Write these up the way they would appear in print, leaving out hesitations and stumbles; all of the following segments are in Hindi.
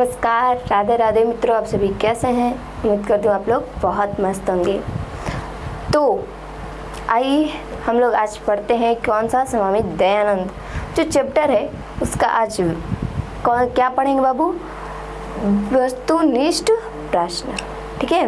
नमस्कार, राधे राधे मित्रों। आप सभी कैसे हैं? उम्मीद करती हूँ आप लोग बहुत मस्त होंगे। तो आइए हम लोग आज पढ़ते हैं कौन सा स्वामी दयानंद जो चैप्टर है उसका आज क्या पढ़ेंगे बाबू? वस्तुनिष्ठ प्रश्न। ठीक है,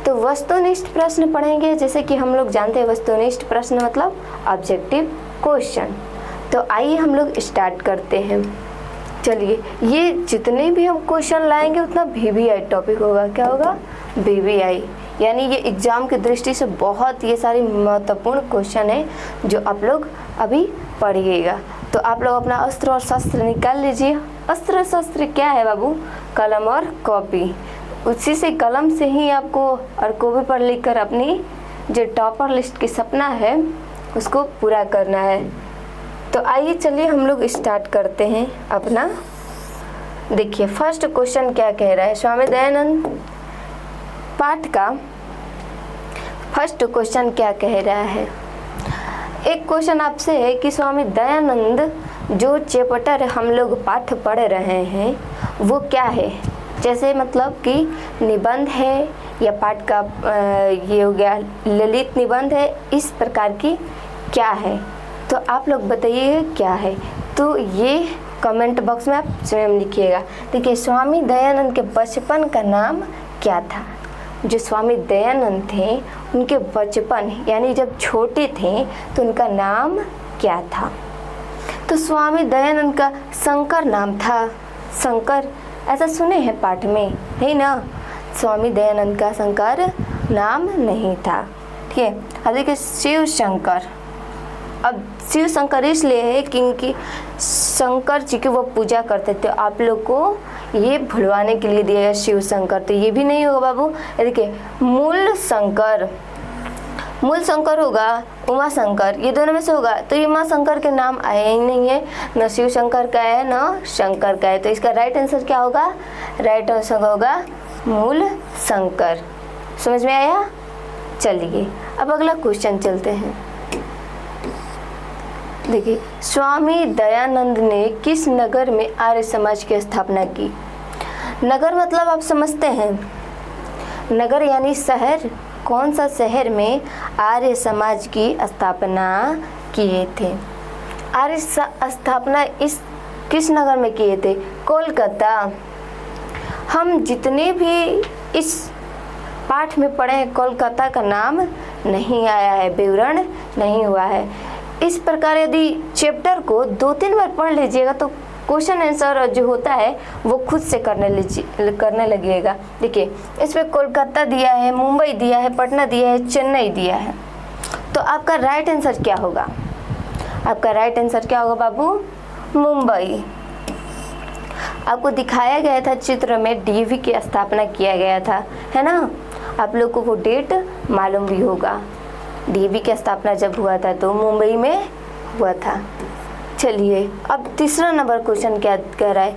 तो वस्तुनिष्ठ प्रश्न पढ़ेंगे। जैसे कि हम लोग जानते हैं वस्तुनिष्ठ प्रश्न मतलब ऑब्जेक्टिव क्वेश्चन। तो आइए हम लोग स्टार्ट करते हैं। चलिए, ये जितने भी हम क्वेश्चन लाएंगे उतना VVI टॉपिक होगा। क्या होगा? VVI, यानी ये एग्ज़ाम की दृष्टि से बहुत ये सारी महत्वपूर्ण क्वेश्चन है जो आप लोग अभी पढ़िएगा। तो आप लोग अपना अस्त्र और शस्त्र निकाल लीजिए। अस्त्र शस्त्र क्या है बाबू? कलम और कॉपी। उसी से कलम से ही आपको और कॉपी पर लिखकर अपनी जो टॉपर लिस्ट की सपना है उसको पूरा करना है। तो आइए चलिए हम लोग स्टार्ट करते हैं अपना। देखिए फर्स्ट क्वेश्चन क्या कह रहा है। स्वामी दयानंद पाठ का फर्स्ट क्वेश्चन क्या कह रहा है? एक क्वेश्चन आपसे है कि स्वामी दयानंद जो चैप्टर हम लोग पाठ पढ़ रहे हैं वो क्या है? जैसे मतलब कि निबंध है या पाठ का ये हो गया ललित निबंध है, इस प्रकार की क्या है? तो आप लोग बताइए क्या है। तो ये कमेंट बॉक्स में आप स्वयं लिखिएगा। देखिए, स्वामी दयानंद के बचपन का नाम क्या था? जो स्वामी दयानंद थे उनके बचपन यानी जब छोटे थे तो उनका नाम क्या था? तो स्वामी दयानंद का शंकर नाम था। शंकर ऐसा सुने हैं पाठ में? नहीं ना, स्वामी दयानंद का शंकर नाम नहीं था। ठीक है, अब देखिए शिव शंकर। अब शिव शंकर इसलिए है क्योंकि शंकर जी की वो पूजा करते थे। आप लोग को ये भुलवाने के लिए दिया गया शिव शंकर, तो ये भी नहीं होगा बाबू। देखिए मूल शंकर, मूल शंकर होगा उमा शंकर, ये दोनों में से होगा। तो ये उमा शंकर के नाम आए ही नहीं है, न शिव शंकर का है न शंकर का है। तो इसका राइट आंसर क्या होगा? राइट आंसर होगा मूल शंकर। समझ में आया? चलिए अब अगला क्वेश्चन चलते हैं। देखिए, स्वामी दयानंद ने किस नगर में आर्य समाज की स्थापना की? नगर मतलब आप समझते हैं, नगर यानी शहर। कौन सा शहर में आर्य समाज की स्थापना किए थे? आर्य स्थापना इस किस नगर में किए थे? कोलकाता। हम जितने भी इस पाठ में पढ़े हैं कोलकाता का नाम नहीं आया है, विवरण नहीं हुआ है। इस प्रकार यदि चैप्टर को 2-3 बार पढ़ लीजिएगा तो क्वेश्चन आंसर जो होता है वो खुद से करने लगिएगा। देखिए इसमें कोलकाता दिया है, मुंबई दिया है, पटना दिया है, चेन्नई दिया है। तो आपका राइट आंसर क्या होगा? आपका राइट आंसर क्या होगा बाबू? मुंबई। आपको दिखाया गया था चित्र में DAV की स्थापना किया गया था, है ना? आप लोग को वो डेट मालूम भी होगा। DAV की स्थापना जब हुआ था तो मुंबई में हुआ था। चलिए अब तीसरा नंबर क्वेश्चन क्या कह रहा है?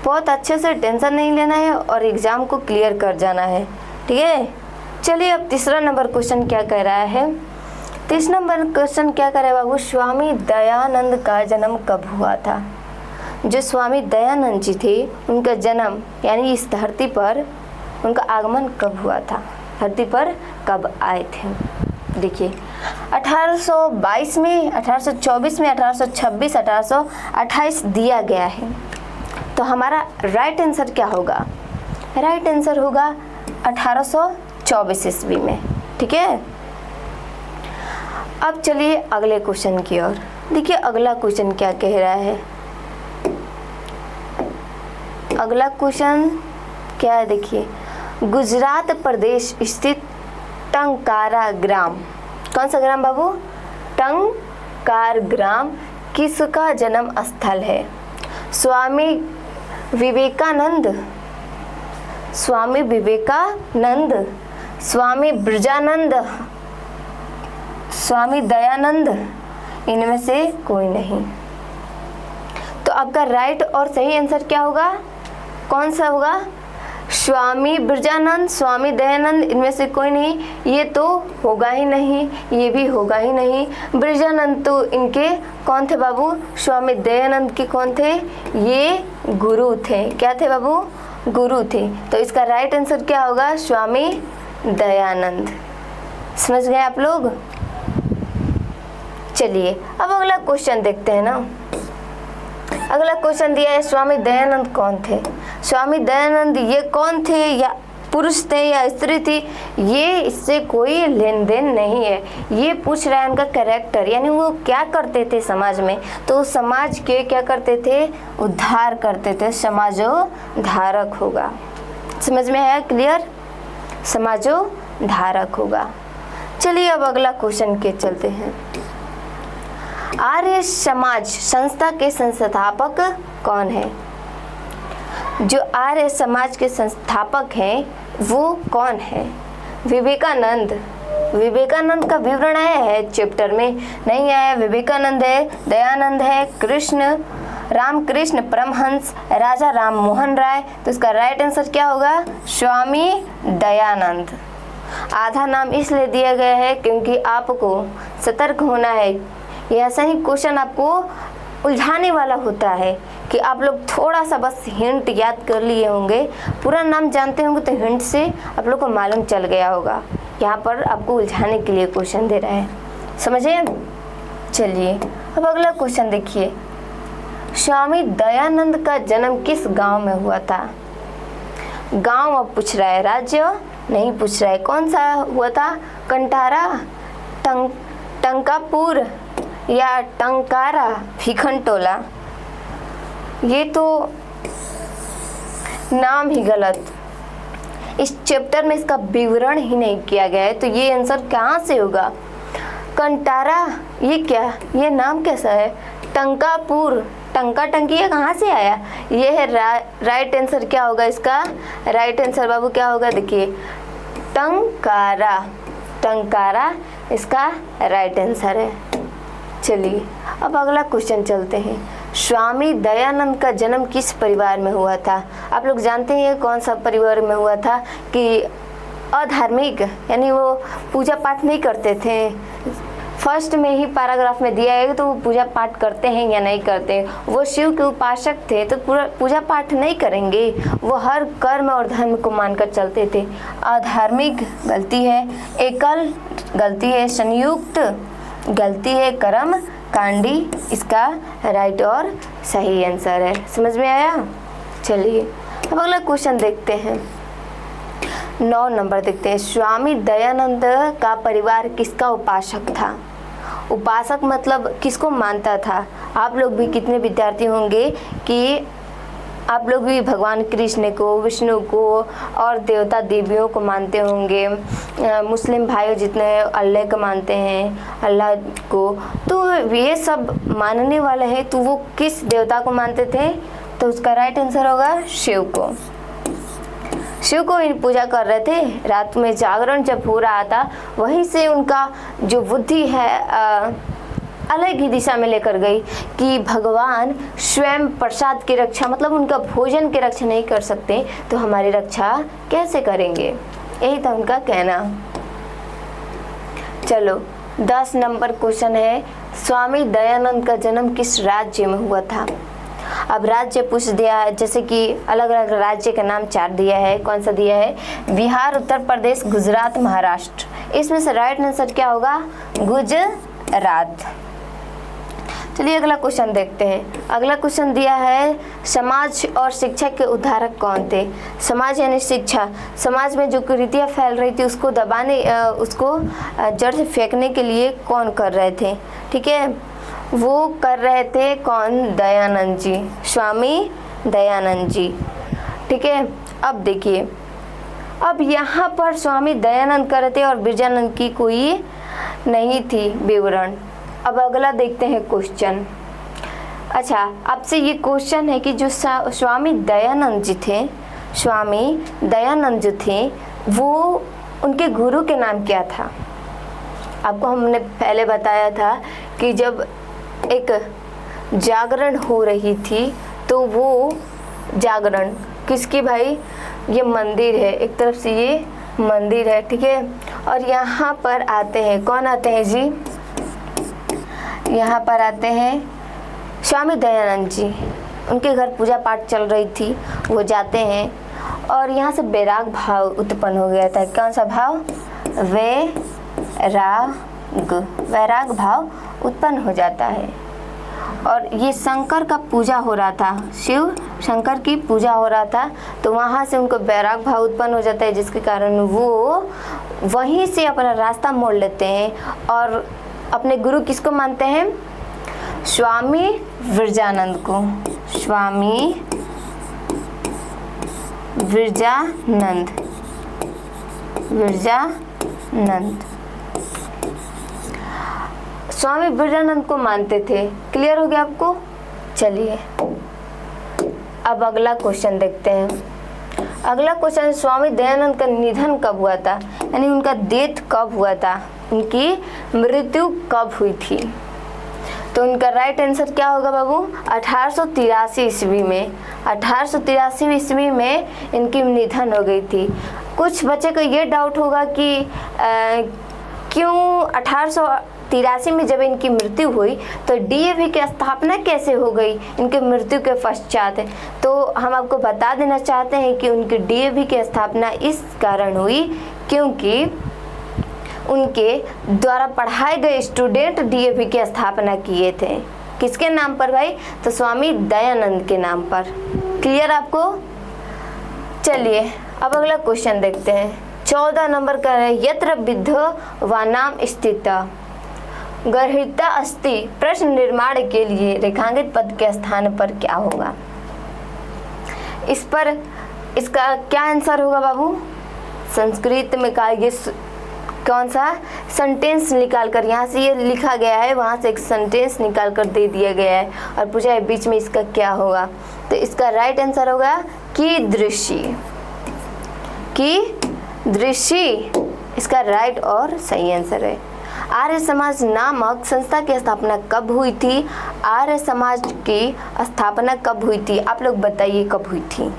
बहुत अच्छे से टेंशन नहीं लेना है और एग्ज़ाम को क्लियर कर जाना है। ठीक है, चलिए अब तीसरा नंबर क्वेश्चन क्या कह रहा है? तीसरा नंबर क्वेश्चन क्या कह रहा है बाबू? स्वामी दयानंद का जन्म कब हुआ था? जो स्वामी दयानंद जी थे उनका जन्म यानी इस धरती पर उनका आगमन कब हुआ था? धरती पर कब आए थे? देखिए 1822 में, 1824 में, 1826, 1828 दिया गया है। तो हमारा राइट आंसर क्या होगा? राइट आंसर होगा 1824 ईस्वी में। ठीक है, अब चलिए अगले क्वेश्चन की ओर। देखिए अगला क्वेश्चन क्या कह रहा है? अगला क्वेश्चन क्या है? देखिए, गुजरात प्रदेश स्थित टंकारा ग्राम, कौन सा ग्राम बाबू? टंकार ग्राम किसका जन्म स्थल है? स्वामी विवेकानंद, स्वामी विवेकानंद, स्वामी ब्रजानंद, स्वामी दयानंद, इनमें से कोई नहीं। तो आपका राइट और सही आंसर क्या होगा? कौन सा होगा? स्वामी ब्रजानंद, स्वामी दयानंद, इनमें से कोई नहीं, ये तो होगा ही नहीं, ये भी होगा ही नहीं। ब्रजानंद तो इनके कौन थे बाबू? स्वामी दयानंद के कौन थे? ये गुरु थे। क्या थे बाबू? गुरु थे। तो इसका राइट आंसर क्या होगा? स्वामी दयानंद। समझ गए आप लोग? चलिए अब अगला क्वेश्चन देखते हैं ना। अगला क्वेश्चन दिया है स्वामी दयानंद कौन थे? स्वामी दयानंद ये कौन थे, या पुरुष थे या स्त्री थी, ये इससे कोई लेन देन नहीं है। ये पूछ रहा है उनका कैरेक्टर, यानी वो क्या करते थे समाज में। तो समाज के क्या करते थे? उद्धार करते थे। समाजोद्धारक होगा। समझ में आया? क्लियर? समाजोद्धारक होगा। चलिए अब अगला क्वेश्चन के चलते हैं। आर्य समाज संस्था के संस्थापक कौन है? जो आर्य समाज के संस्थापक हैं वो कौन है? विवेकानंद। विवेकानंद का विवरण आया है चैप्टर में? नहीं आया। विवेकानंद है, दयानंद है, कृष्ण, रामकृष्ण परमहंस, राजा राम मोहन राय। तो इसका राइट आंसर क्या होगा? स्वामी दयानंद। आधा नाम इसलिए दिया गया है क्योंकि आपको सतर्क होना है। ये ऐसा ही क्वेश्चन आपको उलझाने वाला होता है कि आप लोग थोड़ा सा बस हिंट याद कर लिए होंगे, पूरा नाम जानते होंगे तो हिंट से आप लोग को मालूम चल गया होगा। यहाँ पर आपको उलझाने के लिए क्वेश्चन दे रहा है। समझे? चलिए अब अगला क्वेश्चन देखिए। स्वामी दयानंद का जन्म किस गांव में हुआ था? गांव अब पूछ रहा है, राज्य नहीं पूछ रहा है। कौन सा हुआ था? कंटारा, टंकापुर या टंकारा, भिखनटोला। ये तो नाम ही गलत। इस चैप्टर में इसका विवरण ही नहीं किया गया है, तो ये आंसर कहाँ से होगा? कंटारा, ये क्या, ये नाम कैसा है? टंकापुर, टंका टंकी है, कहाँ से आया? ये है राइट आंसर। क्या होगा इसका राइट आंसर बाबू? क्या होगा? देखिए, टंकारा। टंकारा इसका राइट आंसर है। चलिए अब अगला क्वेश्चन चलते हैं। स्वामी दयानंद का जन्म किस परिवार में हुआ था? आप लोग जानते हैं कौन सा परिवार में हुआ था कि अधार्मिक, यानी वो पूजा पाठ नहीं करते थे। फर्स्ट में ही पैराग्राफ में दिया है तो वो पूजा पाठ करते हैं या नहीं करते हैं। वो शिव के उपासक थे तो पूरा पूजा पाठ नहीं करेंगे, वो हर कर्म और धर्म को मानकर चलते थे। अधार्मिक गलती है, एकल गलती है, संयुक्त गलती है, कर्म कांडी इसका राइट और सही आंसर है। समझ में आया? चलिए अब अगला क्वेश्चन देखते हैं। 9 नंबर देखते हैं। स्वामी दयानंद का परिवार किसका उपासक था? उपासक मतलब किसको मानता था? आप लोग भी कितने विद्यार्थी होंगे कि आप लोग भी भगवान कृष्ण को, विष्णु को और देवता देवियों को मानते होंगे। मुस्लिम भाइयों जितने अल्लाह को मानते हैं, अल्लाह को। तो ये सब मानने वाले हैं, तो वो किस देवता को मानते थे? तो उसका राइट आंसर होगा शिव को। शिव को ही पूजा कर रहे थे। रात में जागरण जब हो रहा था, वहीं से उनका जो बुद्धि है अलग ही दिशा में लेकर गई कि भगवान स्वयं प्रसाद की रक्षा, मतलब उनका भोजन की रक्षा नहीं कर सकते तो हमारी रक्षा कैसे करेंगे? यही था उनका कहना। चलो 10 नंबर क्वेश्चन है। स्वामी दयानंद का जन्म किस राज्य में हुआ था? अब राज्य पूछ दिया है, जैसे कि अलग अलग राज्य का नाम 4 दिया है। कौन सा दिया है? बिहार, उत्तर प्रदेश, गुजरात, महाराष्ट्र। इसमें से राइट आंसर क्या होगा? गुजरात। चलिए अगला क्वेश्चन देखते हैं। अगला क्वेश्चन दिया है, समाज और शिक्षा के उद्धारक कौन थे? समाज यानी शिक्षा। समाज में जो कुरीतियाँ फैल रही थी उसको दबाने, उसको जड़ से फेंकने के लिए कौन कर रहे थे? ठीक है, वो कर रहे थे कौन? दयानंद जी, स्वामी दयानंद जी। ठीक है, अब देखिए, अब यहाँ पर स्वामी दयानंद कर रहे थे और ब्रजानंद की कोई नहीं थी विवरण। अब अगला देखते हैं क्वेश्चन। अच्छा, आपसे ये क्वेश्चन है कि जो स्वामी दयानंद जी थे, स्वामी दयानंद जो थे, वो उनके गुरु के नाम क्या था? आपको हमने पहले बताया था कि जब एक जागरण हो रही थी तो वो जागरण किसकी भाई? ये मंदिर है, एक तरफ से ये मंदिर है, ठीक है। और यहाँ पर आते हैं, कौन आते हैं जी, यहाँ पर आते हैं स्वामी दयानंद जी, उनके घर पूजा पाठ चल रही थी, वो जाते हैं और यहाँ से वैराग भाव उत्पन्न हो गया था। कौन सा भाव, वैराग भाव उत्पन्न हो जाता है। और ये शंकर का पूजा हो रहा था, शिव शंकर की पूजा हो रहा था, तो वहाँ से उनको वैराग भाव उत्पन्न हो जाता है, जिसके कारण वो वहीं से अपना रास्ता मोड़ लेते हैं और अपने गुरु किसको मानते हैं, स्वामी विरजानंद को, स्वामी विरजानंद, स्वामी विरजानंद को मानते थे। क्लियर हो गया आपको। चलिए अब अगला क्वेश्चन देखते हैं। अगला क्वेश्चन, स्वामी दयानंद का निधन कब हुआ था, यानी उनका डेथ कब हुआ था, उनकी मृत्यु कब हुई थी। तो उनका राइट आंसर क्या होगा बाबू, 1883 ईस्वी में। 1883 ईस्वी में इनकी निधन हो गई थी। कुछ बच्चे को ये डाउट होगा कि क्यों 1883 में जब इनकी मृत्यु हुई तो डीएवी की स्थापना कैसे हो गई इनके मृत्यु के पश्चात। तो हम आपको बता देना चाहते हैं कि उनकी डीएवी की स्थापना इस कारण हुई क्योंकि उनके द्वारा पढ़ाए गए स्टूडेंट डीएवी की स्थापना किए थे। किसके नाम पर भाई, तो स्वामी दयानंद के नाम पर। क्लियर आपको। चलिए अब अगला क्वेश्चन देखते हैं। 14 नंबर का है, यत्र विद्ध वानाम स्थित गर्हिता अस्ति प्रश्न निर्माण के लिए रेखांकित पद के स्थान पर क्या होगा। इस पर इसका क्या आंसर होगा बाबू, संस्कृत में कहा ये कौन सा सेंटेंस निकाल कर, यहाँ से ये लिखा गया है, वहाँ से एक सेंटेंस निकाल कर दे दिया गया है और पूछा है बीच में इसका क्या होगा। तो इसका राइट आंसर होगा कीदृशी, इसका राइट और सही आंसर है। आर्य समाज नामक संस्था की स्थापना कब हुई थी, आर्य समाज की स्थापना कब हुई थी, आप लोग बताइए कब हुई थी।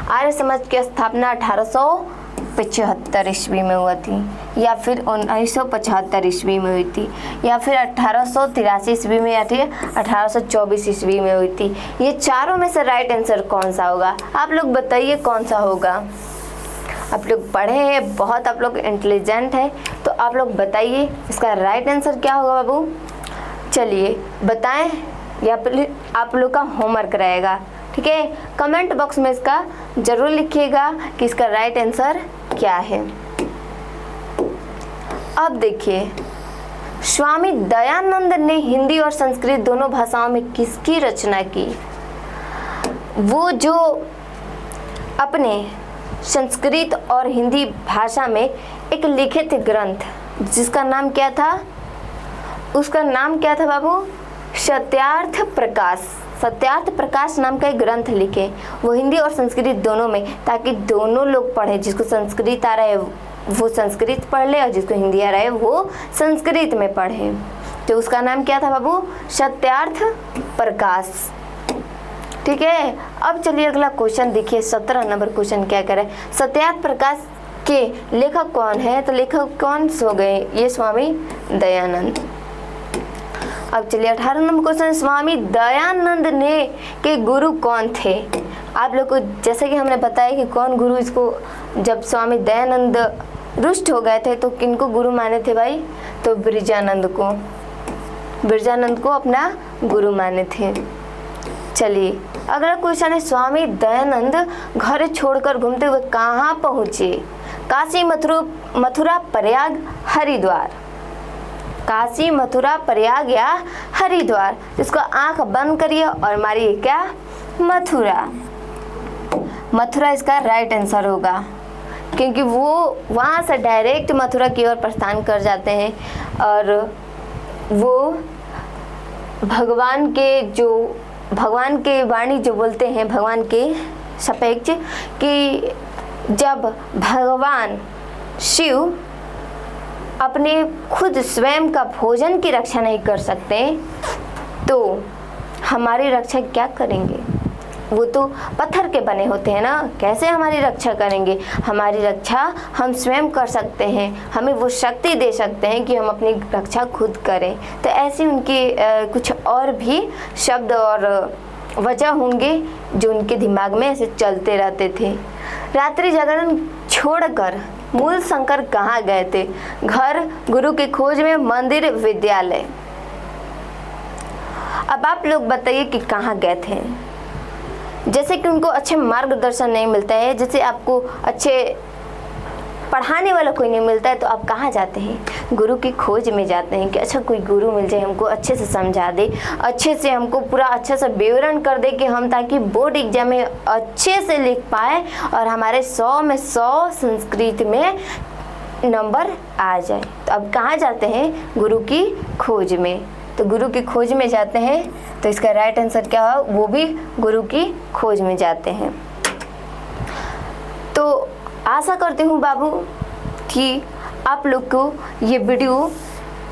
आर्य समाज की स्थापना 1875 ईस्वी में हुआ थी, या फिर 1975 ईस्वी में हुई थी, या फिर 1883 ईस्वी में, या फिर 1824 ईस्वी में हुई थी। ये चारों में से राइट आंसर कौन सा होगा, आप लोग बताइए कौन सा होगा। आप लोग पढ़े हैं, बहुत आप लोग इंटेलिजेंट हैं, तो आप लोग बताइए इसका राइट आंसर क्या होगा बाबू। चलिए बताएं, या आप लोग का होमवर्क रहेगा, ठीक है। कमेंट बॉक्स में इसका जरूर लिखिएगा कि इसका राइट आंसर क्या है। अब देखिए, स्वामी दयानंद ने हिंदी और संस्कृत दोनों भाषाओं में किसकी रचना की। वो जो अपने संस्कृत और हिंदी भाषा में एक लिखित ग्रंथ जिसका नाम क्या था, उसका नाम क्या था बाबू, सत्यार्थ प्रकाश नाम का एक ग्रंथ लिखे, वो हिंदी और संस्कृत दोनों में, ताकि दोनों लोग पढ़े, जिसको संस्कृत आ रहा है वो संस्कृत पढ़ ले और जिसको हिंदी आ रहा है वो संस्कृत में पढ़े। तो उसका नाम क्या था बाबू, सत्यार्थ प्रकाश, ठीक है। अब चलिए अगला क्वेश्चन देखिए, 17 नंबर क्वेश्चन क्या कह रहा है, सत्यार्थ प्रकाश के लेखक कौन है। तो लेखक कौन हो गए, ये स्वामी दयानंद। अब चलिए 18 नंबर क्वेश्चन, स्वामी दयानंद ने के गुरु कौन थे। आप लोग को जैसे कि हमने बताया कि कौन गुरु, इसको जब स्वामी दयानंद रुष्ट हो गए थे तो किनको गुरु माने थे भाई, तो बिरजानंद को अपना गुरु माने थे। चलिए अगला क्वेश्चन है, स्वामी दयानंद घर छोड़कर घूमते हुए कहाँ पहुँचे। काशी, मथुरा, प्रयाग, हरिद्वार। काशी, मथुरा, प्रयाग या हरिद्वार। इसको आंख बंद करिए और मारिए क्या, मथुरा इसका राइट आंसर होगा, क्योंकि वो वहाँ से डायरेक्ट मथुरा की ओर प्रस्थान कर जाते हैं और वो भगवान के वाणी जो बोलते हैं, भगवान के सापेक्ष, कि जब भगवान शिव अपने खुद स्वयं का भोजन की रक्षा नहीं कर सकते तो हमारी रक्षा क्या करेंगे। वो तो पत्थर के बने होते हैं ना, कैसे हमारी रक्षा करेंगे? हमारी रक्षा हम स्वयं कर सकते हैं, हमें वो शक्ति दे सकते हैं कि हम अपनी रक्षा खुद करें। तो ऐसे उनके कुछ और भी शब्द और वजह होंगे जो उनके दिमाग में ऐसे चलते रहते थे। रात्रि जागरण छोड़कर मूल शंकर कहाँ गए थे? घर, गुरु की खोज में, मंदिर, विद्यालय। अब आप लोग बताइए कि कहाँ गए थे? जैसे कि उनको अच्छे मार्गदर्शन नहीं मिलता है, जैसे आपको अच्छे पढ़ाने वाला कोई नहीं मिलता है, तो आप कहाँ जाते हैं? गुरु की खोज में जाते हैं कि अच्छा कोई गुरु मिल जाए, हमको अच्छे से समझा दे, अच्छे से हमको पूरा अच्छा सा विवरण कर दे कि हम ताकि बोर्ड एग्जाम में अच्छे से लिख पाए और हमारे 100 में 100 संस्कृत में नंबर आ जाए। तो अब कहाँ जाते हैं? गुरु की खोज में। तो गुरु की खोज में जाते हैं, तो इसका राइट आंसर क्या है? वो भी गुरु की खोज में जाते हैं। तो आशा करती हूँ बाबू कि आप लोग को ये वीडियो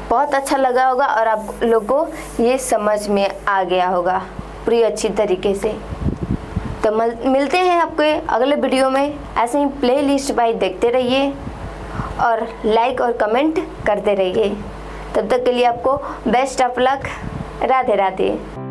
बहुत अच्छा लगा होगा और आप लोग को ये समझ में आ गया होगा पूरी अच्छी तरीके से। तो मिलते हैं आपके अगले वीडियो में। ऐसे ही प्लेलिस्ट बाय देखते रहिए और लाइक और कमेंट करते रहिए। तब तक के लिए आपको best of luck. Radhe Radhe.